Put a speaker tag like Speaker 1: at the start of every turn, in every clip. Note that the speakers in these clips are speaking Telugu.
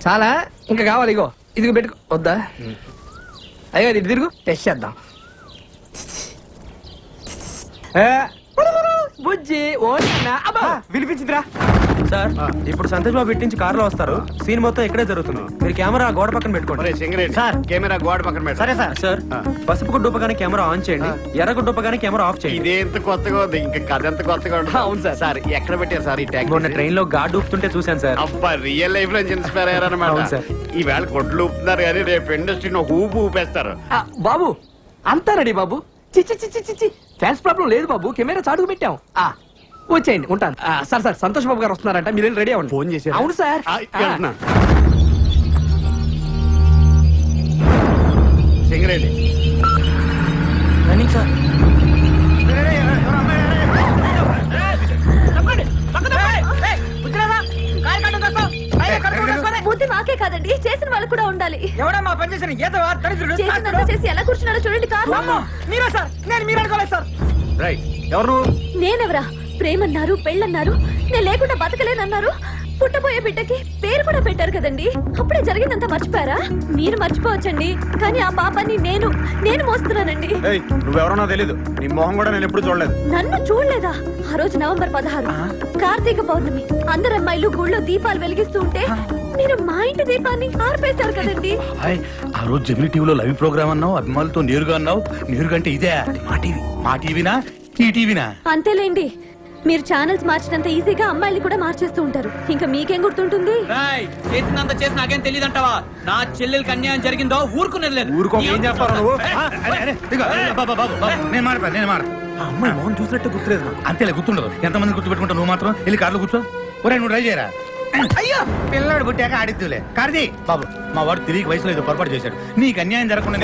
Speaker 1: చాలా ఇంకా కావాలి, ఇగో ఇదిగో పెట్టుకో. వద్దా? అయ్యో ఇటు తిరుగు, టెస్ట్ చేద్దాం. బుజ్జి
Speaker 2: వినిపించిందిరా సార్. ఇప్పుడు సంతోష్ బాబు ఇట్టించి కారులో వస్తారు. సీన్ మొత్తం ఇక్కడే జరుగుతుంది. మీరు కెమెరా గోడ పక్కన పెట్టుకోండి.
Speaker 3: సార్ కెమెరా గోడ పక్కన పెట్టు.
Speaker 2: సరే సార్. సార్ పసుపు గుడ్డు ఉపగానే కెమెరా ఆన్ చేయండి, ఎర్ర గుడ్డు ఉపగానే కెమెరా ఆఫ్ చేయండి.
Speaker 3: ఇదే ఎంత కొత్తగా ఉంది, ఇంకా కథ ఎంత కొత్తగా ఉంటుంది.
Speaker 1: అవును సార్.
Speaker 3: సార్ ఎక్కడ పెట్టారు సార్ ఈ ట్యాగ్?
Speaker 2: మొన్న ట్రైన్ లో గాడ్ ఊపుతుంటే చూశాను సార్.
Speaker 3: అబ్బా, రియల్ లైఫ్ లో ఇన్స్పైర్ అయ్యారన్నమాట.
Speaker 2: అవును సార్.
Speaker 3: ఈవేళ కొట్లు ఊపుతున్నారు కానీ రేపు ఇండస్ట్రీని ఊపు ఊపేస్తారు.
Speaker 1: బాబు అంతా రెడీ బాబు. చిచ్చి చిచ్చి చిచ్చి ఫ్యాన్స్ ప్రాబ్లం లేదు బాబు, కెమెరా చాటుకు పెట్టాం. వచ్చేయండి, ఉంటాను. సార్ సార్ సంతోష్ బాబు గారు వస్తున్నారంట, మీరు రెడీ అవ్వండి.
Speaker 3: ఫోన్ చేశారు?
Speaker 1: అవును సార్.
Speaker 3: Singareni
Speaker 2: running sir.
Speaker 4: బుద్ధి మాకే కాదండి, చేసిన వాళ్ళు కూడా ఉండాలి.
Speaker 1: ఎవడమ్మా పని చేసిన
Speaker 4: చేసినంత చేసి ఎలా కూర్చున్నారో చూడండి. కాదు
Speaker 1: మీరా సార్? నేను మీరు అనుకోలేదు సార్.
Speaker 3: రైట్. ఎవరు?
Speaker 4: నేనెవరా? ప్రేమన్నారు, పెళ్ళన్నారు, నేను లేకుండా బతకలేనన్నారు. పుట్టబోయే బిడ్డకి పేరు కూడా పెట్టారు కదండి. అప్పుడే జరిగిందంతా మర్చిపోయారా? మీరు మర్చిపోవచ్చండి, కానీ ఆ పాపాన్ని నేను మోస్తున్నానండి.
Speaker 3: నువ్వెవరో తెలీదు, నీ మొహం కూడా నేను ఎప్పుడు చూడలేదు.
Speaker 4: నన్ను చూడలేదా? ఆ రోజు నవంబర్ 16 కార్తీక పౌర్ణమి, అందరు అమ్మాయిలు గుళ్ళో దీపాలు వెలిగిస్తూ ఉంటే మీరు మా ఇంటి దీపాన్ని ఆర్పేశారు కదండి.
Speaker 5: ఆ రోజు జమిని టీవీలో లైవ్ ప్రోగ్రామ్ అన్నావు, అభిమానులతో నేరుగా అన్నావు. నేరుగా అంటే ఇదే మా టీవీనా ఈ టీవీనా?
Speaker 4: అంతేలేండి, మీరు ఛానల్స్ మార్చినంత ఈజీగా అమ్మాయిల్ని కూడా మార్చేస్తూ ఉంటారు. ఇంకా మీకేం గుర్తుంటుంది?
Speaker 6: చేసినంత చేసి నాకేం తెలియదంటావా? నా చెల్లెలకి అన్యాయం జరిగిందో ఊరుకునేది లేదు.
Speaker 3: ఊరుకో, ఏం చేస్తారు నువ్వు?
Speaker 5: నేను మాడతా
Speaker 2: అమ్మాయి మోహన్ చూసినట్టు గుర్తులేదు.
Speaker 5: అంతేలే, గుర్తుండదు. ఎంతమంది గుర్తుపెట్టుకుంటావు నువ్వు మాత్రం. వెళ్ళి కార్లో కూర్చో. ఒరే నువ్వు ట్రై చేయరా. అయ్యో పిల్లాడు పుట్టాక ఆడిద్దులే. కార్తీ బాబు, మా వాడు తిరిగి వయసులో ఏదో పొరపాటు చేశాడు. నీకు అన్యాయం జరగకుండా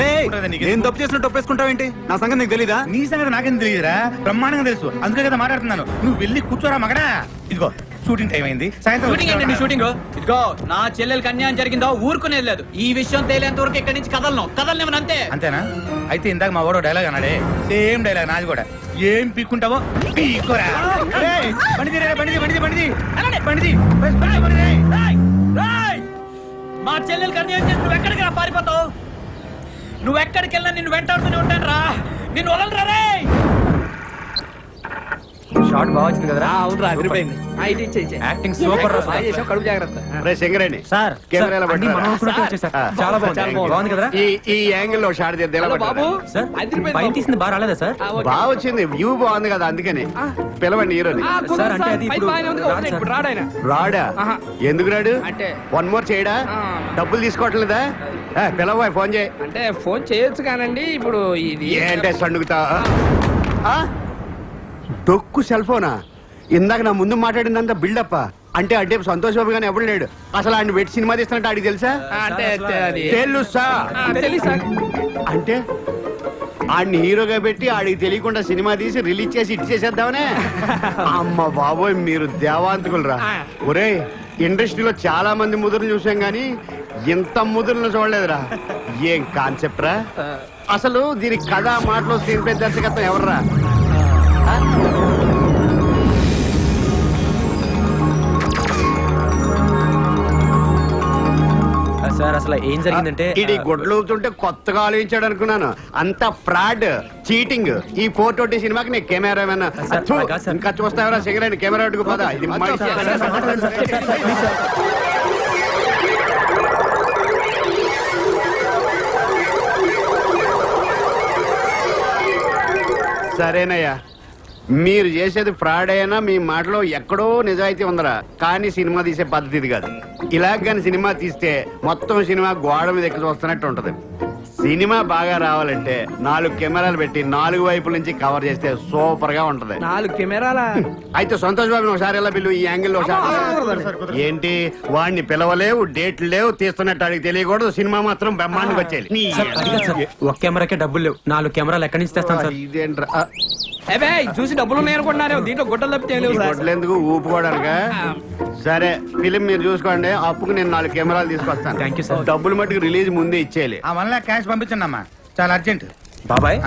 Speaker 2: నేను తప్పు చేసినట్టు ఒప్పేసుకుంటావేంటి? నా సంగతి నీకు తెలీదా?
Speaker 5: నీ సంగతి నాకేం తెలియదురా, బ్రహ్మాండంగా తెలుసు. అందుకే కదా మాట్లాడుతున్నాను. నువ్వు వెళ్ళి కూర్చోరా మగడా. ఇదిగో షూటింగ్ టైం అయింది,
Speaker 6: షూటింగ్ ఏంటండి షూటింగ్? ఇదిగో నా చెల్లెలకి అన్యాయం జరిగిందో ఊరుకునేది లేదు. ఈ విషయం తేలేంత వరకు ఇక్కడి నుంచి కదలను అంతే.
Speaker 5: అంతేనా? అయితే ఇందాక మా వాడు డైలాగ్ అన్నాడే, సేమ్ డైలాగ్ నాది కూడా. ఏం పీక్కుంటావో పీక్కోరా.
Speaker 6: మా చెల్లెలకి అన్యాయం చేసి నువ్వు ఎక్కడికి రా పారిపోతావు? నువ్వు ఎక్కడికి వెళ్ళినా నిన్ను వెంటాడుతూనే ఉంటాను రా. నిన్ను వదలరా రే.
Speaker 2: షాట్ బాగా వచ్చింది కదరా?
Speaker 1: అవును, అదిరిపోయింది.
Speaker 2: Acting super.
Speaker 1: కడుపు జాగ్రత్త.
Speaker 3: రే సింగరేణి
Speaker 2: సార్
Speaker 3: కెమెరాలో
Speaker 2: అన్ని మనం అనుకున్నట్టు వచ్చేసారు. చాలా బాగుంది కదరా?
Speaker 3: ఈ యాంగిల్ లో షాట్
Speaker 1: బాబు
Speaker 2: సార్ పైన తీసింది బాగా రాలేదా సార్?
Speaker 3: బాగా వచ్చింది, వ్యూ బాగుంది కదా, అందుకని పిలవండి హీరోని.
Speaker 2: సార్ అంటే అది ఇప్పుడు
Speaker 1: రాడాయన.
Speaker 3: రాడా? ఎందుకు రాడు?
Speaker 1: అంటే
Speaker 3: వన్ మోర్ చేయడా? డబ్బులు తీసుకోవట్లేదా? పిలవ, ఫోన్ చేయి.
Speaker 1: అంటే ఫోన్ చేయొచ్చు కానండి. ఇప్పుడు ఇది
Speaker 3: ఏంటే సండుగుతా? డొక్కు సెల్ ఫోనా? ఇందాక నా ముందు మాట్లాడిందంతా బిల్డప్. అంటే అంటే సంతోష్ బాబు గానీ ఎవడు లేడు. అసలు ఆయన వెట్టి సినిమా తీస్తున్నట్టు ఆడికి తెలుసా?
Speaker 1: అంటే
Speaker 3: తెలుసా? అంటే ఆడిని హీరోగా పెట్టి ఆడికి తెలియకుండా సినిమా తీసి రిలీజ్ చేసి ఇటు చేసేద్దామనే? అమ్మ బాబోయ్, మీరు దేవాంతకులరా. ఒరే, ఇండస్ట్రీలో చాలా మంది ముదురులు చూసాం గానీ ఇంత ముదురులను చూడలేదురా. ఏం కాన్సెప్ట్ రా అసలు? దీనికి కథ, మాటలు, స్క్రీన్ ప్లే, దర్శకత్వం ఎవర్రా?
Speaker 2: సార్ అసలు ఏం జరిగిందంటే,
Speaker 3: ఇది గుడ్లు అవుతుంటే కొత్తగా ఆలోచించాడు అనుకున్నాను. అంత ఫ్రాడ్, చీటింగ్. ఈ 420 సినిమాకి నేను కెమెరామెన్. ఇంకా చూస్తావరా సింగరేణి? కెమెరా అడ్డుకు పదా. ఇది సరేనయ్యా, మీరు చేసేది ఫ్రాడ్ అయినా మీ మాటలో ఎక్కడో నిజాయితీ ఉందరా. కానీ సినిమా తీసే పద్ధతి ఇది కాదు. ఇలాగ కానీ సినిమా తీస్తే మొత్తం సినిమా గోడ మీద ఎక్కి చూస్తున్నట్టు ఉంటది. సినిమా బాగా రావాలంటే 4 కెమెరాలు పెట్టి 4 వైపుల నుంచి కవర్ చేస్తే సూపర్ గా ఉంటది.
Speaker 1: 4 కెమెరాల?
Speaker 3: అయితే సంతోష్ బాబు ఒకసారి ఎలా పిలువు, ఈ యాంగిల్ లో ఏంటి? వాడిని పిలవలేవు, డేట్లు లేవు, తీస్తున్నట్టు అడిగి తెలియకూడదు. సినిమా మాత్రం బ్రహ్మాండంగా వచ్చేది.
Speaker 2: ఒక కెమెరాకే డబ్బులు లేవు, 4 కెమెరాలు ఎక్కడి నుంచి తెస్తాను సార్?
Speaker 3: ఇదేంట్రా?
Speaker 1: చూసి డబ్బులు ఉన్నాయి అనుకుంటున్నారు. దీంట్లో గుడ్డలు తప్పితే
Speaker 3: ఎందుకు ఊపుకోవడానికా? సరే, ఫిలిం మీరు చూసుకోండి. అప్పుకు నేను 4 కెమెరాలు తీసుకొస్తాను.
Speaker 2: Thank you sir.
Speaker 3: డబ్బులు మట్టుకు రిలీజ్ ముందే ఇచ్చేయాలి.
Speaker 5: ఆ 1 lakh క్యాష్ పంపించండి అమ్మా, చాలా అర్జెంట్.
Speaker 2: బాబాయ్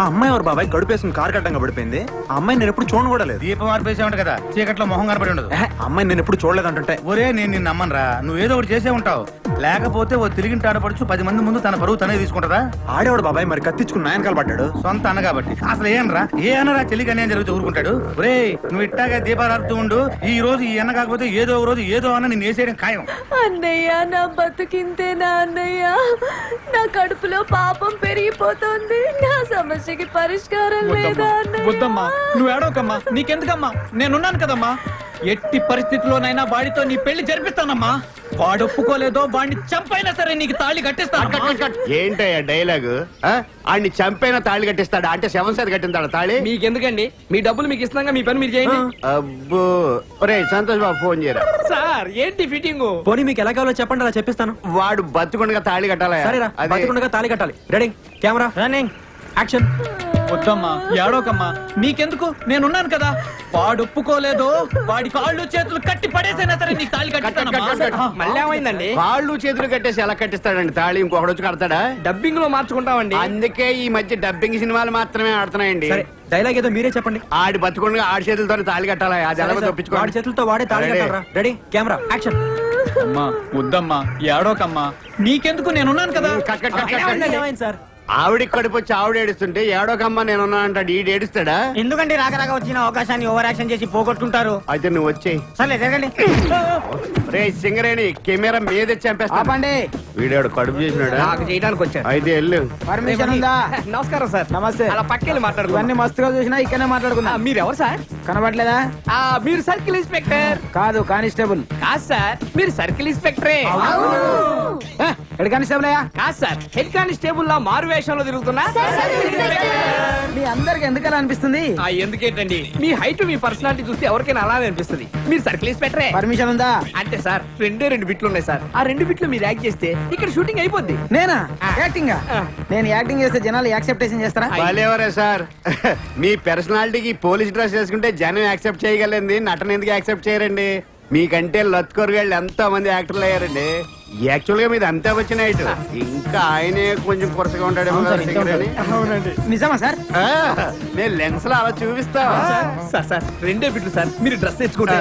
Speaker 2: ఆ అమ్మాయి ఎవరు బాబాయ్ గడుపేసుకుని కారు కట్టంగా పడిపోయింది. ఆ అమ్మాయి నేను ఎప్పుడు చూడను కూడా లేదు.
Speaker 5: దీపం ఆర్పేసామంట కదా, చీకట్లో మొహం కనపడి ఉండదు.
Speaker 2: ఆ అమ్మాయి నేను ఎప్పుడు చూడలేదు అంటుంటే.
Speaker 5: ఒరే నేను నిన్ను నమ్మనురా, నువ్వేదో ఒకటి చేసే ఉంటావు. లేకపోతే ఓ తిరిగి ఆడపడుచు 10 మంది ముందు తన పరువు తనే తీసుకుంటదా?
Speaker 2: ఆడేవాడు బాబాయ్ మరి కత్తిచ్చుకుని నాయనకాల పడ్డాడు.
Speaker 5: సొంత అన్న కాబట్టి అసలు ఏనరా ఏ అన్నరా చెల్లికి అన్యాయం జరిగితే ఊరుకుంటాడు? ఒరే నువ్వు ఇట్టాగా దీపాలు ఆడుతూ ఉండు. ఈ రోజు ఈ అన్న కాకపోతే ఏదో ఒక రోజు ఏదో అన్న నేను వేసేయడం ఖాయం.
Speaker 4: అన్నయ్య నా బతుకింతేనా అన్నయ్య? నా కడుపులో పాపం పెరిగిపోతుంది. నా సమస్యకి పరిష్కారం లేదా అన్నయ్య?
Speaker 6: వద్దమ్మా నువ్వు ఏడవకమ్మా, నీకెందుకమ్మా, నేనున్నాను కదమ్మా. ఎట్టి పరిస్థితిలోనైనా వాడితో నీ పెళ్లి జరిపిస్తానమ్మా. వాడు ఒప్పుకోలేదో వాడిని చంపైనా సరే నీకు తాళి కట్టిస్తాను.
Speaker 3: ఏంటయ్యా డైలాగ్? ఆడిని చంపైన తాళి కట్టిస్తాడా అంటే శవం సరి కట్టిందాడా తాళి?
Speaker 1: మీకెందుకండి, మీ డబ్బులు మీకు ఇస్తున్నాగా, మీ పని మీరు చేయండి.
Speaker 3: అబ్బో ఒరే సంతోష్ బాబు ఫోన్ చేయరా.
Speaker 1: సార్ ఏంటి ఫిట్టింగ్?
Speaker 2: పోనీ మీకు ఎలా కావాలో చెప్పండి, అలా చెప్పిస్తాను.
Speaker 3: వాడు బతుకుండగా తాళి కట్టాలా?
Speaker 2: సరేరా, బతికుండగా తాళి కట్టాలి. Ready, camera running, action.
Speaker 6: వద్దమ్మా ఏడవకమ్మా, నీకెందుకు, నేనున్నాను కదా. వాడు ఒప్పుకోలేదో వాడి కాళ్ళు చేతులు కట్టి పడేసైనా సరే నీకు తాళి కట్టిస్తానమ్మా.
Speaker 1: మళ్ళీ ఏమైందండి?
Speaker 3: కాళ్ళు చేతులు కట్టేసి ఎలా కట్టిస్తాడండి తాళి? ఇంకొకడు వచ్చి కడతాడా?
Speaker 1: డబ్బింగ్ లో మార్చుకుంటామండి.
Speaker 3: అందుకే ఈ మధ్య డబ్బింగ్ సినిమాలు మాత్రమే ఆడుతున్నాయండి.
Speaker 2: సరే డైలాగ్ ఏదో మీరే చెప్పండి.
Speaker 3: ఆడి బతుకుండగా ఆడి చేతులతో తాళి కట్టాలా? అది ఎలా
Speaker 2: వాడి
Speaker 3: తప్పించుకోండి.
Speaker 2: చేతులతో వాడే తాళి
Speaker 3: రెడీ.
Speaker 2: కట్టాలరా. Ready, camera action.
Speaker 6: అమ్మా వద్దమ్మా ఏడవకమ్మా, నీకెందుకు, నేనున్నాను కదా.
Speaker 3: Cut cut cut cut cut.
Speaker 2: ఏమైంది సార్?
Speaker 3: ఆవిడికి కడుపు వచ్చి ఆవిడ ఏడుస్తుంటే ఏడోకమ్మ నేనున్నా అంటాడు. ఈడు ఏడుస్తాడా?
Speaker 7: ఎందుకంటే రాక వచ్చిన అవకాశాన్ని ఓవర్ యాక్షన్ చేసి పోగొట్టుకుంటారు.
Speaker 3: అయితే నువ్వు వచ్చేయి.
Speaker 7: సర్లే జరగండి.
Speaker 3: రే సింగరేణి కెమెరా మీద చంపేస్తా.
Speaker 7: ఆపండి.
Speaker 3: వీడాడు కడుపు చేసినాడా?
Speaker 1: నాకు చేయడానికి వచ్చాను.
Speaker 3: అయితే వెళ్ళు.
Speaker 7: పర్మిషన్ ఉందా?
Speaker 1: నమస్కారం సార్.
Speaker 7: నమస్తే.
Speaker 1: అలా పక్కెళ్ళి
Speaker 7: ఇవన్నీ
Speaker 1: మాట్లాడుకున్నాం.
Speaker 7: మస్తుగా చూసినా ఇక్కడనే మాట్లాడుకుందాం.
Speaker 1: మీరు ఎవరు సార్?
Speaker 7: కనబడలేదా?
Speaker 1: మీరు సర్కిల్ ఇన్స్పెక్టర్
Speaker 7: కాదు, కానిస్టేబుల్.
Speaker 1: కాదు సార్, మీరు సర్కిల్ ఇన్స్పెక్టరే.
Speaker 7: ఎక్కడ కానిస్టేబుల్ అయ్యా?
Speaker 1: కాదు సార్, హెడ్ కానిస్టేబుల్ లా మారు వేషంలో తిరుగుతున్నా.
Speaker 7: మీ అందరికి ఎందుకలా అనిపిస్తుంది?
Speaker 1: ఎందుకేంటండి, మీ హైట్ మీ పర్సనాలిటీ చూస్తే ఎవరికైనా అలానే అనిపిస్తుంది. మీరు సర్కిల్ ఇన్స్పెక్టరే.
Speaker 7: పర్మిషన్ ఉందా?
Speaker 1: అంటే సార్ రెండు బిట్లు ఉన్నాయి సార్. ఆ 2 బిట్లు మీరు యాక్ట్ చేస్తే ఇక్కడ షూటింగ్ అయిపోద్ది.
Speaker 7: నేనా యాక్టింగ్?
Speaker 1: ఆ.
Speaker 7: నేను యాక్టింగ్ చేస్తే జనాలు యాక్సెప్టేషన్ చేస్తారా?
Speaker 3: వాళ్ళెవరే సార్? మీ పర్సనాలిటీకి పోలీస్ డ్రెస్ వేసుకుంటే జనం యాక్సెప్ట్ చేయగలండి, నటన ఎందుకు యాక్సెప్ట్ చేయరండి? మీకంటే లత్కొరగాళ్ళు ఎంతో మంది యాక్టర్లు అయ్యారండి. యాక్చువల్ గా మీది అంతా వచ్చిన హైట్. ఇంకా ఆయనే కొంచెం కొరసగా ఉంటాడేమో కదా సింగరేణి.
Speaker 7: నిజమా సార్?
Speaker 3: ఆ, నేను లెన్స్ లో అలా చూపిస్తా.
Speaker 1: సార్ 2 బిట్లు సార్, మీరు డ్రెస్ తెచ్చుకుంటే.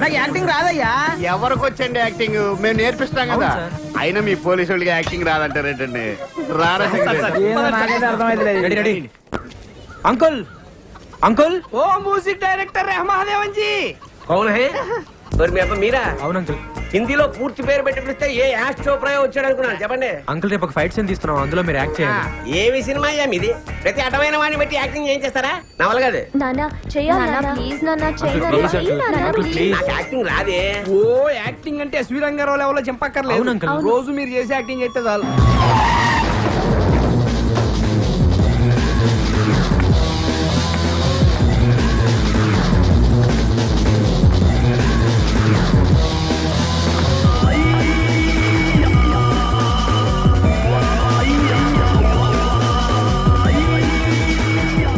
Speaker 7: నాకు యాక్టింగ్ రాదయ్యా.
Speaker 3: ఎవరికి వచ్చండి యాక్టింగ్? మేము నేర్పిస్తాం కదా. అయినా మీ పోలీసు వాళ్ళకి యాక్టింగ్ రాదంటారేంటండి? రారా సింగరేణి?
Speaker 7: ఏమో నాకైతే అర్థమైతలేదు.
Speaker 2: Ready ready. Uncle uncle.
Speaker 1: ఓ మ్యూజిక్ డైరెక్టర్ రెహమాన్ జీ.
Speaker 8: कौन है? और मैं మీరా
Speaker 2: అవును అంకుల్.
Speaker 8: హిందీలో పూర్తి పేరు పెట్టి పిలిస్తే ఏ యాష్ చోప్రా వచ్చాడు అనుకున్నాను. చెప్పండి.
Speaker 2: అంకుల్ రేపు ఒక ఫైట్ సీన్ తీస్తున్నాం, అందులో మీరు యాక్ట్ చేయండి.
Speaker 8: ఏమి సినిమా అయ్యా మీది? ప్రతి అటమైన వాడిని బట్టి యాక్టింగ్ ఏం చేస్తారా? నవల కాదు.
Speaker 4: నాన్న చెయ్యాలి ప్లీజ్ నాన్న
Speaker 2: please, uncle, please.
Speaker 8: నాకు యాక్టింగ్ రాదే.
Speaker 1: ఓ యాక్టింగ్ అంటే ఎస్వి రంగారావు లెవెల్లో చంపక్కర్లేదు.
Speaker 2: అవును అంకుల్.
Speaker 1: రోజు మీరు చేసే యాక్టింగ్ అయితే చాలు.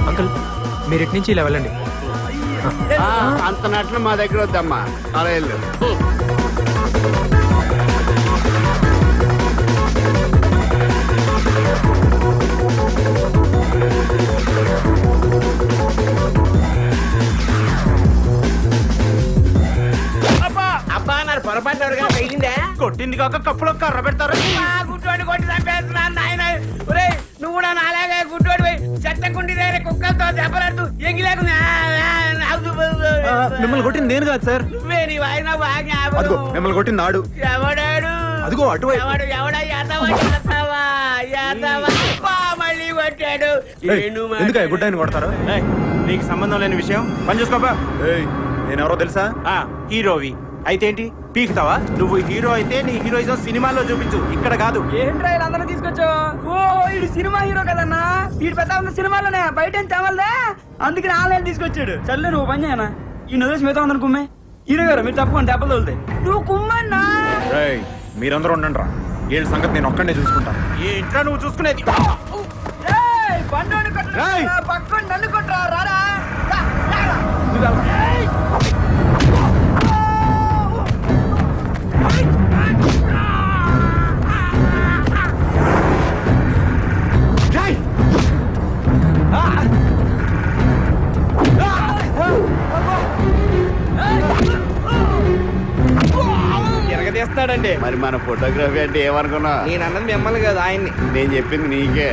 Speaker 2: అంకుల్ మీరు ఇటు నుంచి ఇలా వెళ్ళండి.
Speaker 3: ఆ, అంత నటన మా దగ్గర వద్దమ్మా. అలా వెళ్ళు.
Speaker 8: అబ్బా నాకు పొరపాటు ఎవరికైనా తగిలిందే?
Speaker 2: కొట్టింది కాక కప్పులో కర్ర పెడతారు.
Speaker 8: గుడ్డోడి కొట్టి చంపేస్తున్నాను నాయన. ఒరేయ్ నువ్వు కూడా నాలాగే గుడ్డోడి పోయి చెత్తకుండి దగ్గర కుక్కలతో దెబ్బలాడుతూ ఎంగిలేకుండా
Speaker 2: మిమ్మల్ని కొట్టింది నేను కాదు సార్.
Speaker 8: నువ్వే నీ వాయిన బాగా
Speaker 2: అదిగో మిమ్మల్ని కొట్టింది నాడు.
Speaker 8: ఎవడాడు?
Speaker 2: అదిగో అటువైపు.
Speaker 8: ఎవడా యాదవా మళ్ళీ కొట్టాడు.
Speaker 2: ఎందుకు గుడ్డాయిని కొడతారు?
Speaker 9: నీకు సంబంధం లేని విషయం పని చూసుకోపా.
Speaker 2: నేను ఎవరో తెలుసా?
Speaker 9: హీరోవి అయితే ఏంటి పీకుతావా? నువ్వు హీరో అయితే నీ హీరోయిజం సినిమాల్లో చూపించు, ఇక్కడ కాదు.
Speaker 7: ఏంట్రా అందరూ తీసుకొచ్చావు? ఓ ఇది సినిమా హీరో కదన్నా. వీడు పెద్ద ఉన్న సినిమాలోనే బయట ఏం తేవాలదే. అందుకని ఆన్లైన్ తీసుకొచ్చాడు. చల్లే నువ్వు పని చేయనా? ఈ నదిలేసి మిగతా అందరు కుమ్మే. హీరో గారు మీరు తప్పకుండా దెబ్బలు తోలుతాయి. నువ్వు కుమ్మన్నా.
Speaker 2: మీరందరూ ఉండండి రా, వీళ్ళ సంగతి నేను ఒక్కడే చూసుకుంటాను.
Speaker 9: ఈ ఇంట్లో నువ్వు చూసుకునేది.
Speaker 7: బండి కొట్టరా, పక్కన నన్ను కొట్టరా, రారా.
Speaker 1: తీస్తాడండి.
Speaker 3: మరి మన ఫోటోగ్రఫీ అంటే ఏమనుకున్నా?
Speaker 1: నేను అన్నది మిమ్మల్ని కాదు, ఆయన్ని.
Speaker 3: నేను చెప్పింది నీకే.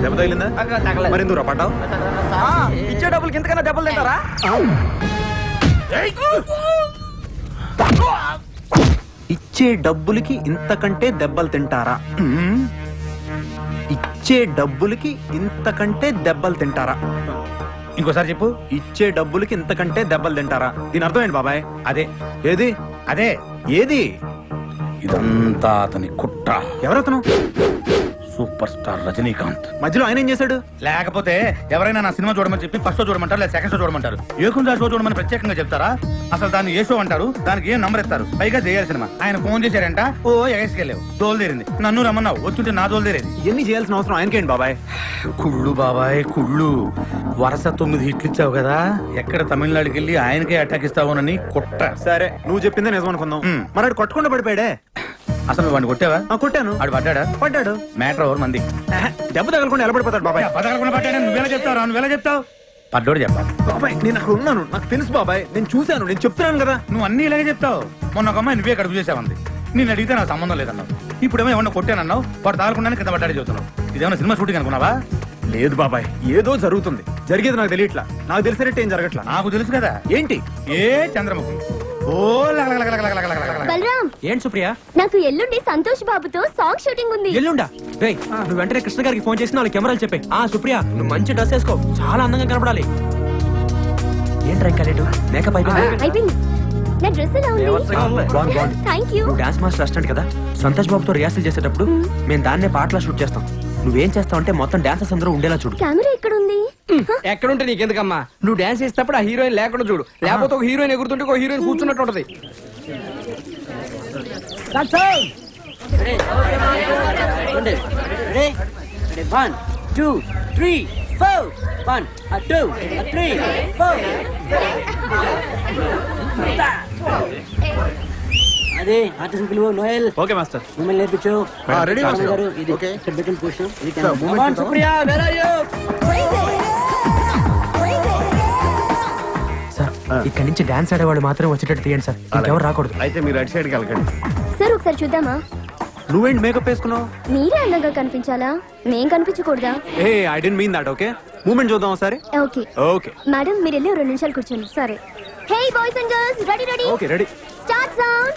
Speaker 2: దెబ్బ తగిలిందా? మరి ఎందుకు పడ్డావు?
Speaker 1: ఇచ్చే డబ్బులకి ఇంతకన్నా డబ్బులు తింటారా?
Speaker 2: ఇచ్చే డబ్బులకి ఇంతకంటే దెబ్బలు తింటారా? ఇచ్చే డబ్బులకి ఇంతకంటే దెబ్బలు తింటారా?
Speaker 5: ఇంకోసారి చెప్పు.
Speaker 2: ఇచ్చే డబ్బులకి ఇంతకంటే దెబ్బలు తింటారా? దీని అర్థం ఏంటి బాబాయ్?
Speaker 5: అదే
Speaker 2: ఏది
Speaker 5: అదే
Speaker 2: ఏది?
Speaker 5: ఇదంతా అతని కుట్ర.
Speaker 2: ఎవరతను?
Speaker 5: Super star Rajinikanth.
Speaker 2: మధ్యలో ఆయన ఏం చేశాడు?
Speaker 5: లేకపోతే ఎవరైనా నా సినిమా చూడమని చెప్పి ఫస్ట్ షో చూడమంటారు, లేదా సెకండ్ షో చూడమంటారు. ఏకుందా షో చూడమని ప్రత్యేకంగా చెప్తారా? అసలు దాన్ని ఏ షో అంటారు? దానికి ఏం నంబర్ ఇస్తారు? పైగా చేయాలి సినిమా. ఆయన ఫోన్ చేశారంట, ఓ ఎగసుకెళ్ళావు, దోలు తీరింది. నన్ను రమ్మన్నావు, వచ్చుంటే నా దోలు తీరేది.
Speaker 2: ఇవన్నీ చేయాల్సిన అవసరం ఆయనకేంటి బాబాయ్?
Speaker 5: కుళ్ళు బాబాయ్ కుళ్ళు. వరుస 9 హిట్లు ఇచ్చావు కదా, ఎక్కడ తమిళనాడుకి వెళ్ళి ఆయనకే అటాక్ ఇస్తావునని కుట్ర.
Speaker 2: సరే, నువ్వు చెప్పిందే నిజం అనుకుందాం. మరి ఆడు కొట్టకుండా పడిపోయాడే.
Speaker 5: అసలు నువ్వు వాడిని కొట్టావా?
Speaker 2: కొట్టాను.
Speaker 5: ఆడు పడ్డాడా?
Speaker 2: పడ్డాడు.
Speaker 5: మ్యాటర్ ఎవరు మంది?
Speaker 2: దెబ్బ తగలకుండా ఎలా పడిపోతాడు బాబాయ్?
Speaker 5: పదకొండు పడ్డాడు. నువ్వేలా చెప్తావు? నువ్వేలా చెప్తావు? పడ్డోడు చెప్పాలి.
Speaker 2: బాబాయ్ నేను అక్కడ ఉన్నాను, నాకు తెలుసు బాబాయ్, నేను చూశాను, నేను చెప్తున్నాను కదా.
Speaker 5: నువ్వు అన్ని ఇలాగే చెప్తావు. మొన్న ఒక అమ్మాయి నువ్వే కడుపు చేసావంది. నేను అడిగితే నాకు సంబంధం లేదన్నావు. ఇప్పుడేమో ఏమన్నా కొట్టానన్నావు, వాడు తాగకుండానే కింద పడ్డాడు చెబుతున్నావు. ఇదేమన్నా సినిమా షూటింగ్ అనుకున్నావా?
Speaker 2: లేదు బాబాయ్, ఏదో జరుగుతుంది. జరిగేది నాకు తెలియట్లా. నాకు తెలిసినట్టు ఏం జరగట్లా.
Speaker 5: నాకు తెలుసు కదా.
Speaker 2: ఏంటి?
Speaker 5: ఏ చంద్రముఖి. ఓ
Speaker 4: బలరాం,
Speaker 2: ఏంటి సుప్రియ?
Speaker 4: నాకు ఎల్లుండి సంతోష్ బాబుతో సాంగ్ షూటింగ్ ఉంది.
Speaker 2: ఎల్లుండా? రేయ్, నువ్వు వెంటనే కృష్ణ గారికి ఫోన్ చేసి నాలుగు కెమెరాలు చెప్పాయి. సుప్రియ, నువ్వు మంచి డ్రెస్ వేసుకో, చాలా అందంగా కనపడాలి. ఏంట్రా ఇంకా లేటు? మేకప్
Speaker 4: అయిపోయింది. నా డ్రెస్ ఎలా ఉంది? Thank you.
Speaker 2: నువ్వు డాన్స్ మాస్టర్ అసిస్టెంట్ కదా, సంతోష్ బాబుతో రిహార్సల్ చేసేటప్పుడు మేము దాన్నే పాటలా షూట్ చేస్తాం. నువ్వేం చేస్తావు అంటే మొత్తం డాన్సర్స్ అందరూ ఉండేలా చూడు.
Speaker 4: కెమెరా ఎక్కడ ఉంది?
Speaker 1: ఎక్కడుంటే నీకెందుకమ్మా? నువ్వు డాన్స్ చేసేటప్పుడు ఆ హీరోయిన్ లేకుండా చూడు, లేకపోతే ఒక హీరోయిన్ ఎగురుతుంటే ఒక హీరోయిన్ కూర్చున్నట్టు ఉంటది.
Speaker 7: One, two, three, four. One, a two, a three, four. అదే ఆర్టిస్ట్ పిలువు నోయల్.
Speaker 2: Okay master.
Speaker 7: మిమ్మల్ని నేర్పించు.
Speaker 3: Ready master.
Speaker 7: గారు ఇది
Speaker 3: ఓకే.
Speaker 7: ఇక్కడ పెట్టిన పొజిషన్ ఇది.
Speaker 3: Sir, movement చూద్దాం.
Speaker 7: Supriya, where are you?
Speaker 2: Sir, ఇక్కడి నుంచి డాన్స్ ఆడేవాళ్ళు మాత్రం వచ్చేటట్టు తీయండి సార్, ఇంకెవరు రాకూడదు.
Speaker 3: అయితే మీరు అటు సైడ్కి వెళ్ళకండి.
Speaker 4: సార్ ఒకసారి చూద్దామా?
Speaker 2: నువ్వేంటి మేకప్ వేసుకున్నావు?
Speaker 4: మీరే అందంగా కనిపించాలా, మేం కనిపించకూడదా?
Speaker 2: ఏ I didn't mean that. Okay, moment చూద్దాం ఒకసారి.
Speaker 4: ఓకే
Speaker 2: ఓకే
Speaker 4: మేడం, మీరు వెళ్ళి 2 నిమిషాలు కూర్చోండి. సరే. Hey boys and girls, ready ready.
Speaker 2: Okay ready.
Speaker 4: Start sound.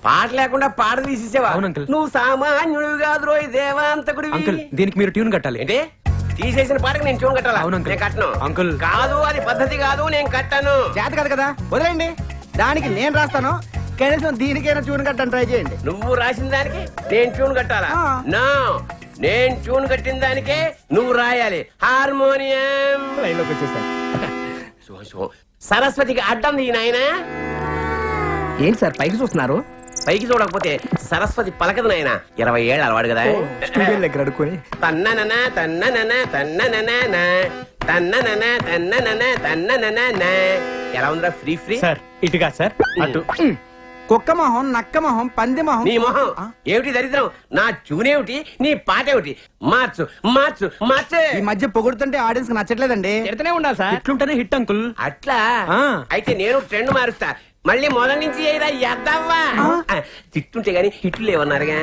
Speaker 8: పాట లేకుండా పాట తీసేసావా?
Speaker 2: అవును అంకుల్.
Speaker 8: నువ్వు సామాన్యుడు కాదు రోయ్ దేవాంతకుడు.
Speaker 2: అంకుల్, దీనికి మీరు ట్యూన్ కట్టాలి.
Speaker 8: ఏంటి తీసేసిన పాటకి నేను చూడ కట్టాలా?
Speaker 2: అవును అంకుల్.
Speaker 8: నేను కట్టను
Speaker 2: అంకుల్.
Speaker 8: కాదు, అది పద్ధతి కాదు, నేను కట్టను.
Speaker 7: చేత కాదు కదా, వదిలేండి. దానికి నేను రాస్తాను, కనీసం దీనికైనా చూని కట్టని ట్రై చేయండి.
Speaker 8: నువ్వు రాసిన దానికి నేను ట్యూన్ కట్టాలా? నో, నేను ట్యూన్ కట్టిన దానికే నువ్వు రాయాలి. హార్మోనియం
Speaker 1: లైన్లోకి వచ్చేసాను.
Speaker 8: సరస్వతికి అడ్డం ది నాయన.
Speaker 1: ఏంటి సార్ పైకి చూస్తున్నారు?
Speaker 8: పైకి చూడకపోతే సరస్వతి పలకదు నాయన. 20 ఏళ్ళు అలవాడు కదా.
Speaker 1: స్టూడియో దగ్గర అడుక్కొని
Speaker 8: తన్ననన తన్ననన తన్ననన తన్ననన తన్ననన తన్ననన. ఎలా ఉందిరా? ఫ్రీ ఫ్రీ
Speaker 2: సార్ ఇటుగా సార్ అటు.
Speaker 7: కుక్క మొహం, నక్క మొహం, పంది మొహం.
Speaker 8: నీ మొహం ఏమిటి దరిద్రం? నా చూనేమిటి, నీ పాట ఏమిటి? మార్చు మార్చు మార్చు.
Speaker 7: ఈ మధ్య పొగుడుతుంటే ఆడియన్స్ కి నచ్చట్లేదండి.
Speaker 1: తిడుతూనే ఉండాలి సార్.
Speaker 2: ఇట్లుంటేనే hit uncle.
Speaker 8: అట్లా
Speaker 2: ఆ.
Speaker 8: అయితే నేను ట్రెండ్ మారుస్తా. మళ్ళీ మొదటి నుంచి ఏరా ఎద్దవ్వా. తిట్టుంటే గాని హిట్లు లేవన్నారుగా.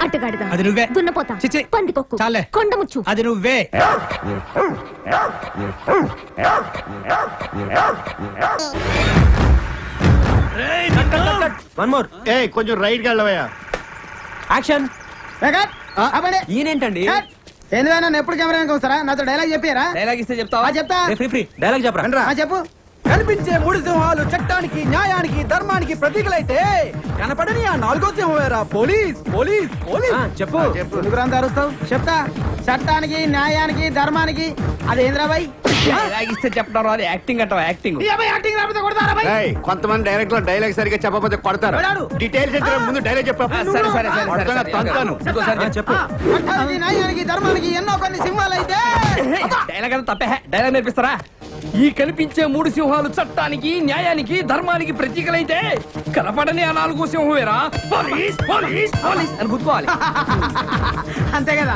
Speaker 4: అట్టగాడిదా,
Speaker 6: అది నువ్వే.
Speaker 4: దున్నపోతా,
Speaker 6: చిచ్చి.
Speaker 4: పందికొక్కు,
Speaker 6: చాలే.
Speaker 4: కొండముచ్చు.
Speaker 6: అది నువ్వే.
Speaker 2: వన్ మోర్
Speaker 3: ఏ కొంచెం రైట్ కి వెళ్ళవయ్యా.
Speaker 2: యాక్షన్. ఈయనేంటండి?
Speaker 7: ఏంది నన్ను ఎప్పుడు కెమెరా వస్తారా? నాతో డైలాగ్ చెప్పారా?
Speaker 1: డైలాగ్ ఇస్తే చెప్తావా?
Speaker 7: చెప్తా.
Speaker 2: ఫ్రీ ఫ్రీ డైలాగ్ చెప్పరా.
Speaker 7: చెప్పు. కనిపించే 3 సింహాలు చట్టానికి, న్యాయానికి, ధర్మానికి ప్రతీకలైతే కనపడని ఆ 4వ సింహమేరా పోలీస్. Police police.
Speaker 2: చెప్పు.
Speaker 7: ఎందుకు రాంత అరుస్తావు? చెప్తా. చట్టానికి, న్యాయానికి, ధర్మానికి అదేంద్రాబాయ్
Speaker 1: ఇస్తే చెప్పడం రాదు, యాక్టింగ్ అంటావు యాక్టింగ్.
Speaker 6: యాక్టింగ్ రాకపోతే కొడతారా భయ్?
Speaker 3: ఏయ్, కొంతమంది డైరెక్టర్ డైలాగ్ సరిగ్గా చెప్పకపోతే కొడతారు.
Speaker 6: కొడాడు.
Speaker 3: డీటెయిల్స్ ఏంటో ముందు డైలాగ్ చెప్పు.
Speaker 1: సరే సరే సరే
Speaker 3: కొడతాను, తంతాను.
Speaker 1: ఇంకోసారి
Speaker 2: చెప్పు.
Speaker 6: చట్టానికి, న్యాయానికి, ధర్మానికి ఎన్నో కొన్ని సింహాలు అయితే
Speaker 1: డైలాగ్ అంతా తప్పే, డైలాగ్ నేర్పిస్తారా? ఈ కనిపించే 3 సింహాలు చట్టానికి, న్యాయానికి, ధర్మానికి ప్రతీకలైతే కనపడని ఆ 4వ సింహం వేరా పోలీస్ పోలీస్ పోలీస్ అని గుర్తుకోవాలి.
Speaker 6: అంతే కదా.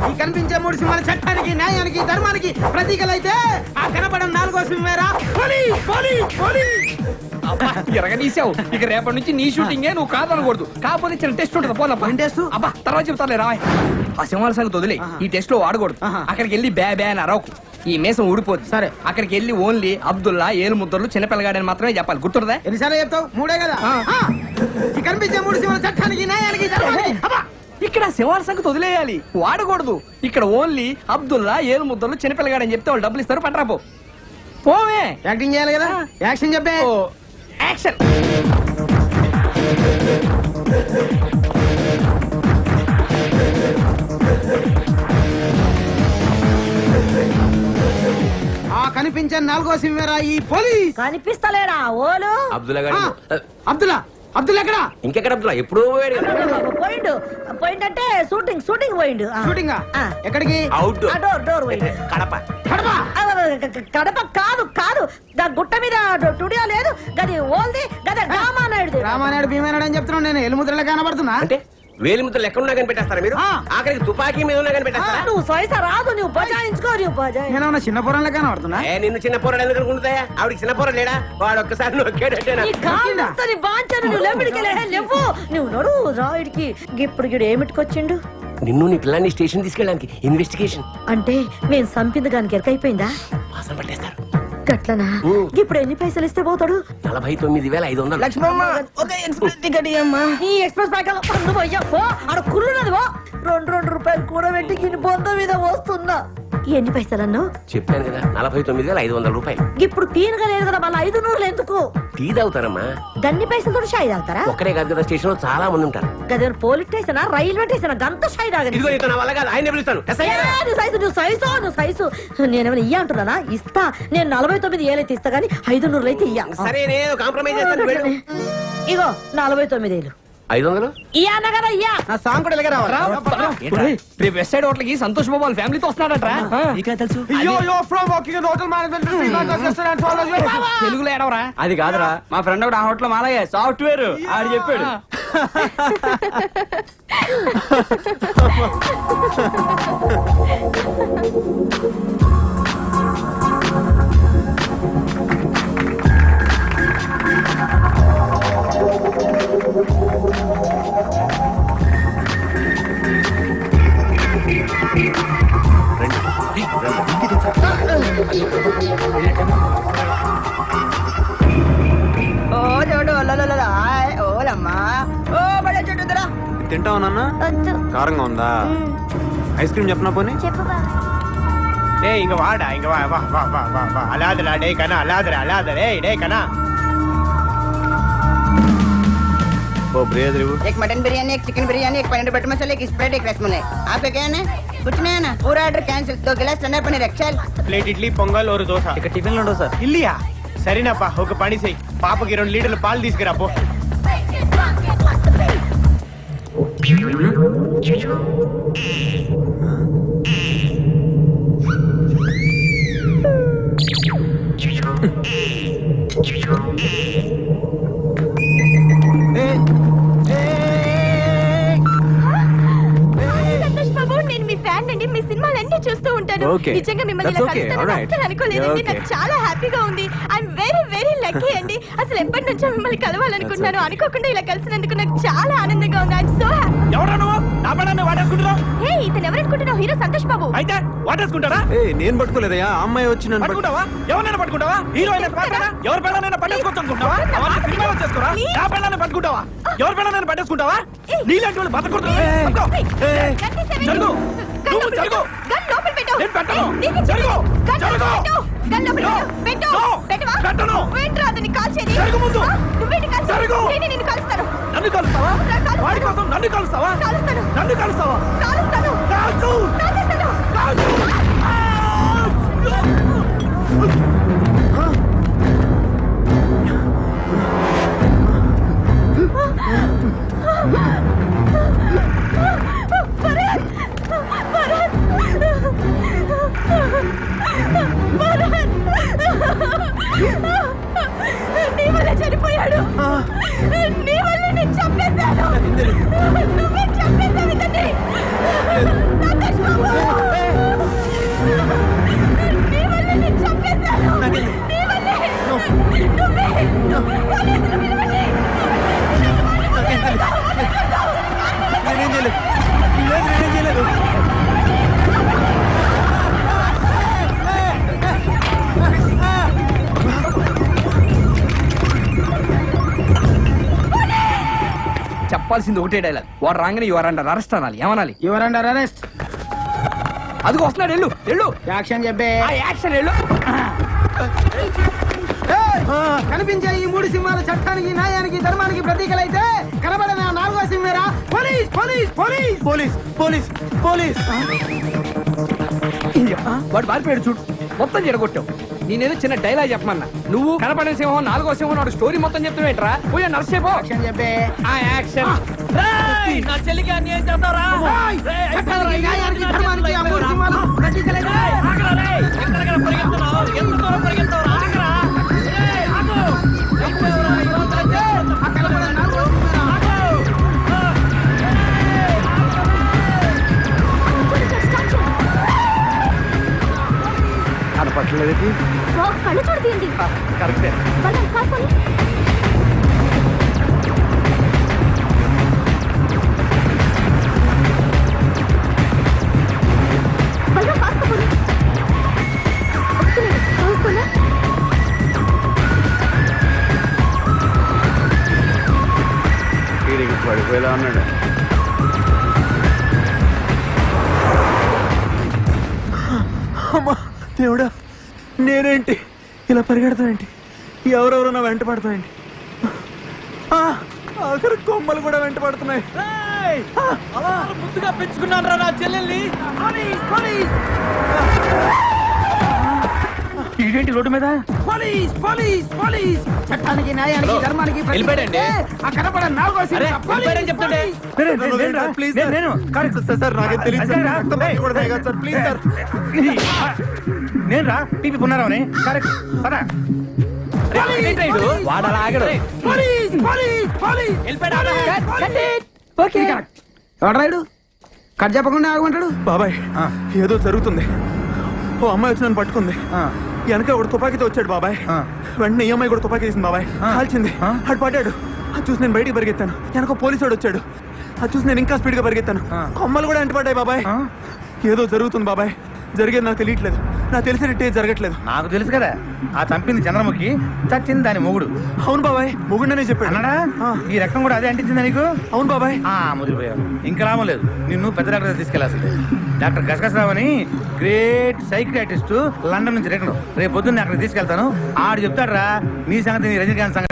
Speaker 6: ఈ కనిపించే 3 సింహాలు చట్టానికి, న్యాయానికి, ధర్మానికి ప్రతీకలైతే ఆ కనపడం 4వ సింహమేరా పోలీస్ పోలీస్ పోలీస్.
Speaker 1: అబ్బా, ఎరగదీసావు. ఇక రేపటి నుంచి నీ షూటింగే, నువ్వు కాదనకూడదు. కాకపోతే చిన్న టెస్ట్ ఉంటుంది, పోలప్ప.
Speaker 6: ఏం టెస్ట్?
Speaker 1: అబ్బా తర్వాత చెప్తానులే రాయ్. ఆ సింహాల సంగతి వదిలే, ఈ టెస్ట్ లో వాడకూడదు. అక్కడికి వెళ్ళి బ్యా బ్యా అని అరవకు, ఈ మేసం ఊడిపోద్ది.
Speaker 6: సరే.
Speaker 1: అక్కడికి వెళ్ళి ఓన్లీ అబ్దుల్లా, ఏలు ముద్దలు, చిన్నపిల్లగాడని మాత్రమే చెప్పాలి. గుర్తుందా?
Speaker 6: ఎన్నిసార్లు చెప్తావు? 3 కదా.
Speaker 1: ఆ.
Speaker 6: ఈ కనిపించే 3 సింహాలు చట్టానికి, న్యాయానికి, ధర్మానికి. అబ్బా!
Speaker 1: ఇక్కడ సింహాల సంగతి వదిలేయాలి, వాడకూడదు. ఇక్కడ ఓన్లీ అబ్దుల్లా, ఏలు ముద్దలు, చిన్నపిల్లగాడని చెప్తే వాళ్ళు డబ్బులు ఇస్తారు. పట్టరా పో. పోవే.
Speaker 6: యాక్టింగ్ చేయాలి కదా, యాక్షన్ చెప్పే.
Speaker 1: ఓ, యాక్షన్.
Speaker 6: ఆ కనిపించే 4వ సింహమేరా ఈ పోలీస్.
Speaker 10: కనిపిస్తలేడా ఓలు?
Speaker 6: అబ్దుల్లా, అబ్దుల్లా ఎక్కడ?
Speaker 10: ఇంకెక్కడ అబ్దుల్లా? ఎప్పుడూ పోయిండు. పోయిండంటే షూటింగ్ పోయిండు.
Speaker 6: షూటింగా?
Speaker 10: ఆ.
Speaker 6: ఎక్కడికి?
Speaker 10: డోర్ పోయిండు.
Speaker 6: కడప.
Speaker 10: కడప కాదు దా గుట్ట మీద స్టూడియో లేదు, గది ఓల్ది, గది రామానాయుడు.
Speaker 6: రామానాయుడు భీమానాయుడు అని చెప్తున్నాను నేను. ఎలుముద్రలో కనబడుతున్నా.
Speaker 10: అంటే వేలి ముద్రలు ఎక్కడ ఉన్నా కనిపెట్టేస్తారా మీరు? ఆఖరికి తుపాకీ మీద ఉన్నా కనిపెట్టేస్తారా? నువ్వు సైసా రాదు, నువ్వు బజాయించుకో.
Speaker 6: నేను చిన్న పొరంలో కనబడుతున్నా.
Speaker 10: నిన్ను చిన్న పోరాడు ఎందుకు అనుకుంటాయా? ఆవిడికి చిన్న పోర లేడా? వాడు ఒక్కసారి నొక్కాడంటే నువ్వు నడు రాయుడికి. ఇప్పుడు గిడు ఏమిటికొచ్చిండు? నిన్ను నీ పిల్లాన్ని స్టేషన్ తీసుకెళ్ళడానికి ఇన్వెస్టిగేషన్. అంటే మేము సంపింది గానికి ఎరకైపోయిందా? వాసన పట్టేస్తారు. గట్లనా? ఇప్పుడు ఎన్ని పైసలు ఇస్తే పోతాడు? 49,500.
Speaker 6: లక్ష్మమ్మ, ఒక ఎక్స్ప్రెస్ టికెట్ ఇయ్యమ్మా.
Speaker 10: ఈ ఎక్స్ప్రెస్ ప్యాక్ పోయ్యా పో. ఆడ కుర్రున్నది పో. 2 రూపాయలు కూడా పెట్టి గిన్ని బొంద మీద వస్తున్నా. ఎన్ని పైసలన్నా? చెప్పాను కదా, 49,500 రూపాయలు. ఇప్పుడు తీనగా లేదు కదా, మళ్ళీ 500 ఎందుకు? టీ తాగుతారమ్మా. గన్ని పైసలు కూడా షాయి తాగుతారా? ఒక్కరే కాదు కదా, స్టేషన్ లో చాలా మంది ఉంటారు. గదే పోలీస్ స్టేషన్, రైల్వే స్టేషన్, గంత షాయి తాగదు. నువ్వు సైజు నేనేమైనా ఇయ్య అంటున్నానా? ఇస్తా. నేను 49,000 అయితే ఇస్తా గానీ 500 అయితే ఇయ్య. సరే, నేను కాంప్రమైజ్ చేస్తాను. ఇగో 49,000. 500 ఇయ్యా అన్న కదా, ఇయ్యా.
Speaker 6: నా సాంగ్ కూడా ఎలాగ రావాలి?
Speaker 1: రేపు వెస్ట్ సైడ్ హోటల్ కి సంతోష్ బాబు వాళ్ళ ఫ్యామిలీతో వస్తున్నాడట్రా.
Speaker 2: నీకే తెలుసు?
Speaker 1: తెలుగులో ఏడవరా?
Speaker 7: అది కాదురా, మా ఫ్రెండ్ ఒకటి ఆ హోటల్ మాలయ్య సాఫ్ట్వేర్ ఆడు చెప్పాడు.
Speaker 6: ఓ చూడు, ఓలమ్మా. ఓ బడే చెట్టు
Speaker 9: తింటావు నాన్న? కారంగా ఉందా? ఐస్ క్రీమ్ చెప్పనా పోనీ?
Speaker 7: ఇంక వాడా, ఇంక అలాదరా డే కనా, అలాదరే డే కనా.
Speaker 9: ఓ బ్రేదర్ ఇవ్వు.
Speaker 11: एक मटन बिरयानी, एक चिकन बिरयानी, एक पनीर बटर मसाला, एक स्प्राइट, एक रसमलाई. आपका क्या है? कुछ नहीं है ना? पूरा ऑर्डर कैंसिल. 2 गिलास ठंडा पनीर एक्सेल.
Speaker 7: ప్లేట్ ఇడ్లీ, పొంగల్, ఒక దోశ.
Speaker 2: ఇక టిఫిన్ లో సార్.
Speaker 7: ఇల్లియా? సరేనప్పా, ఒక పని చెయ్యి, పాపకి 2 లీటర్లు పాలు తీసుకురా పో.
Speaker 4: సంతోష్ బాబు, నేను మీ ఫ్యాన్ అండి. మీ సినిమాలన్నీ చూస్తూ ఉంటాను.
Speaker 2: Okay.
Speaker 4: నిజంగా మిమ్మల్ని
Speaker 2: That's
Speaker 4: ఇలా
Speaker 2: okay.
Speaker 4: కలుస్తానని
Speaker 2: Alright.
Speaker 4: అస్సలు అనుకోలేదండి.
Speaker 2: Yeah, okay.
Speaker 4: నాకు చాలా హ్యాపీగా ఉంది. ఐఎమ్ వెరీ వెరీ లక్కీ అండి. అసలు ఎప్పటి నుంచో మిమ్మల్ని కలవాలనుకుంటున్నాను. అనుకోకుండా ఇలా కలిసినందుకు నాకు చాలా ఆనందంగా ఉంది. I'm so happy.
Speaker 7: ఎవరా నువ్వు? నా పడాన్ని వాడేసుకుంటున్నావు?
Speaker 4: హే, ఇతను ఎవరనుకుంటున్నావు? హీరో సంతోష్ బాబు.
Speaker 7: అయితే వాడేసుకుంటారా?
Speaker 9: నేను పట్టుకోలేదయ్యా, ఆ అమ్మాయి వచ్చి నన్ను
Speaker 7: పట్టుకుంటావా? ఎవరైనా పట్టుకుంటావా? హీరోయిన్ ఎవరి పెళ్ళనైనా పట్టేసుకోవచ్చు అనుకుంటావా? అవన్నీ సినిమాలో చేసుకోరా? నా పెళ్ళని పట్టుకుంటావా? ఎవరి పెళ్ళనైనా పట్టేసుకుంటావా? నీలాంటి వాళ్ళు బతకూడదు. పట్టుకో. జరుగు. నువ్వు జరుగు.
Speaker 4: గన్ లోపల పెట్టు.
Speaker 7: నేను పెట్టను.
Speaker 4: నీకు
Speaker 7: జరుగు.
Speaker 4: గన్
Speaker 7: జరుగు.
Speaker 4: పెట్టు. గన్ లోపల
Speaker 7: No.
Speaker 4: పెట్టు.
Speaker 7: No.
Speaker 4: పెట్టవా?
Speaker 7: పెట్టను.
Speaker 4: నువ్వేంట్రా అతన్ని కాల్చేది?
Speaker 7: జరుగు ముందు.
Speaker 4: నువ్వేంటి కాల్చేది?
Speaker 7: జరుగు.
Speaker 4: నేనే నిన్ను కాలుస్తాను.
Speaker 7: నన్ను కలుస్తావా?
Speaker 4: కాలుస్తాను.
Speaker 7: వాడి కోసం నన్ను కలుస్తావా?
Speaker 4: కాలుస్తాను.
Speaker 7: నన్ను కలుస్తావా?
Speaker 4: కాలుస్తాను.
Speaker 7: కాల్చు.
Speaker 4: కాల్చేస్తాను.
Speaker 7: కాల్చు.
Speaker 4: నీ వల్ల చనిపోయాడు. నీ వల్ల నేను చంపేశాను. నువ్వే చంపేశావు ఇతన్ని. సంతోష్ బాబు. నీ వల్ల నేను చంపేశాను. నీ వల్లే. నువ్వే. పోలీసులు పిలవండి.
Speaker 2: నేనేం చేయలేదు. నేనేం చేయలేదు.
Speaker 1: చెప్పాల్సింది ఒకటే డైలాగ్. వాడు రాగానే యువర్ అండర్ అరెస్ట్ అనాలి. ఏమనాలి?
Speaker 8: Your under arrest.
Speaker 1: అదిగో వస్తున్నాడు. వెళ్ళు వెళ్ళు.
Speaker 8: యాక్షన్ చెప్పే.
Speaker 1: ఆ యాక్షన్ వెళ్ళు.
Speaker 8: కనిపించే ఈ మూడు సింహాలు చట్టానికి, న్యాయానికి, ధర్మానికి ప్రతీకలైతే కనబడిన నాలుగో సింహేరా police police police
Speaker 2: police police police.
Speaker 1: వాడు పారిపోయాడు చూడు. మొత్తం జరగొట్టావు. నేనేదో చిన్న డైలాగ్ చెప్పమన్నా. నువ్వు కనపడిన సింహం, నాలుగో సింహం నాడు స్టోరీ మొత్తం చెప్తావేంట్రా? పోయా నర్సేపో.
Speaker 8: యాక్షన్ చెప్పే.
Speaker 1: ఆ యాక్షన్.
Speaker 6: నా చెల్లికి అన్యాయం చేస్తారా?
Speaker 8: చట్టానికి, న్యాయానికి, ధర్మానికి ఆ మూడు సింహాలు ప్రతీకలైతే
Speaker 6: ఎక్కడికక్కడ పరిగెత్తున్నావు? ఎంత దూరం పరిగెత్తావు? ఆగరా. ఆగు. అయిపోయావురా, యువతలైతే.
Speaker 8: ఆ కనబడిన నాలుగో సింహేరా.
Speaker 3: కనపట్లేదు.
Speaker 4: కళ్ళు చూడు తీయండి.
Speaker 3: కరెక్టే.
Speaker 4: బలం కాకపోయి. బలం కాకపోయి. చూస్తున్నా.
Speaker 3: వీడికి పడిపోయేలా ఉన్నాడు.
Speaker 2: అమ్మా దేవుడా, నేనేంటి ఇలా పరిగెడతానేంటి? ఎవరెవరో నా వెంట పడతాయండి. ఆఖరి కొమ్మలు కూడా వెంట పడుతున్నాయి.
Speaker 6: అలా ముద్దుగా పెంచుకున్నాను రా నా చెల్లెల్ని.
Speaker 8: పోలీస్ పోలీస్
Speaker 5: ఇదేంటి రోడ్డు మీద?
Speaker 8: Police police police. చట్టానికి, న్యాయానికి, ధర్మానికి
Speaker 1: వెళ్ళిపోయాడండి.
Speaker 8: ఆ కనపడిన నాలుగో
Speaker 1: అరే,
Speaker 8: సింహం
Speaker 1: వెళ్ళిపోయాడని చెప్తుంటే.
Speaker 2: ప్లీజ్ సార్, నాకేం తెలియదు సార్. రక్తం పట్టకూడదే కదా సార్, ప్లీజ్ సార్.
Speaker 5: నేను రా టీపీ పున్నారావుని. కరెక్ట్ పద.
Speaker 1: వాడు అలా ఆగడు.
Speaker 8: Police police police.
Speaker 1: ఓకే.
Speaker 8: ఎవడ్రాయుడు కట్ చెప్పకుండా ఆగమంటాడు.
Speaker 2: బాబాయ్, ఏదో జరుగుతుంది. ఓ అమ్మాయి వచ్చి నన్ను పట్టుకుంది. వెనక ఒకడు తుపాకీతో వచ్చాడు బాబాయ్. వెంటనే ఈ అమ్మాయి కూడా తుపాకీ తీసింది బాబాయ్. కాల్చింది. అటు పడ్డాడు. అది చూసి నేను బయటికి పరిగెత్తాను. వెనక పోలీసు వాడు వచ్చాడు. అది చూసి నేను ఇంకా స్పీడ్ గా పరిగెత్తాను. కొమ్మలు కూడా వెంట పడ్డాయి బాబాయ్. ఏదో జరుగుతుంది బాబాయ్. జరిగేది నాకు తెలియట్లేదు. నాకు తెలిసినట్టే జరగట్లేదు.
Speaker 5: నాకు తెలుసు కదా, ఆ చంపింది చంద్రముఖి, చచ్చింది దాని మొగుడు.
Speaker 2: అవును బాబాయ్, మొగుండనే చెప్పాడు.
Speaker 5: అన్నాడా? ఈ రక్తం కూడా అదే అంటించిందా నీకు?
Speaker 2: అవును బాబాయ్.
Speaker 5: ముదిరిపోయావు. ఇంకా లాభం లేదు. నిన్ను పెద్ద డాక్టర్ తీసుకెళ్లాల్సిందే. డాక్టర్ గసగసరావు అని గ్రేట్ సైకియాట్రిస్ట్ లండన్ నుంచి రేపు పొద్దున్న అక్కడికి తీసుకెళ్తాను. ఆడు చెప్తాడు రా నీ సంగతి, నీ రజనీకాంత్ సంగతి.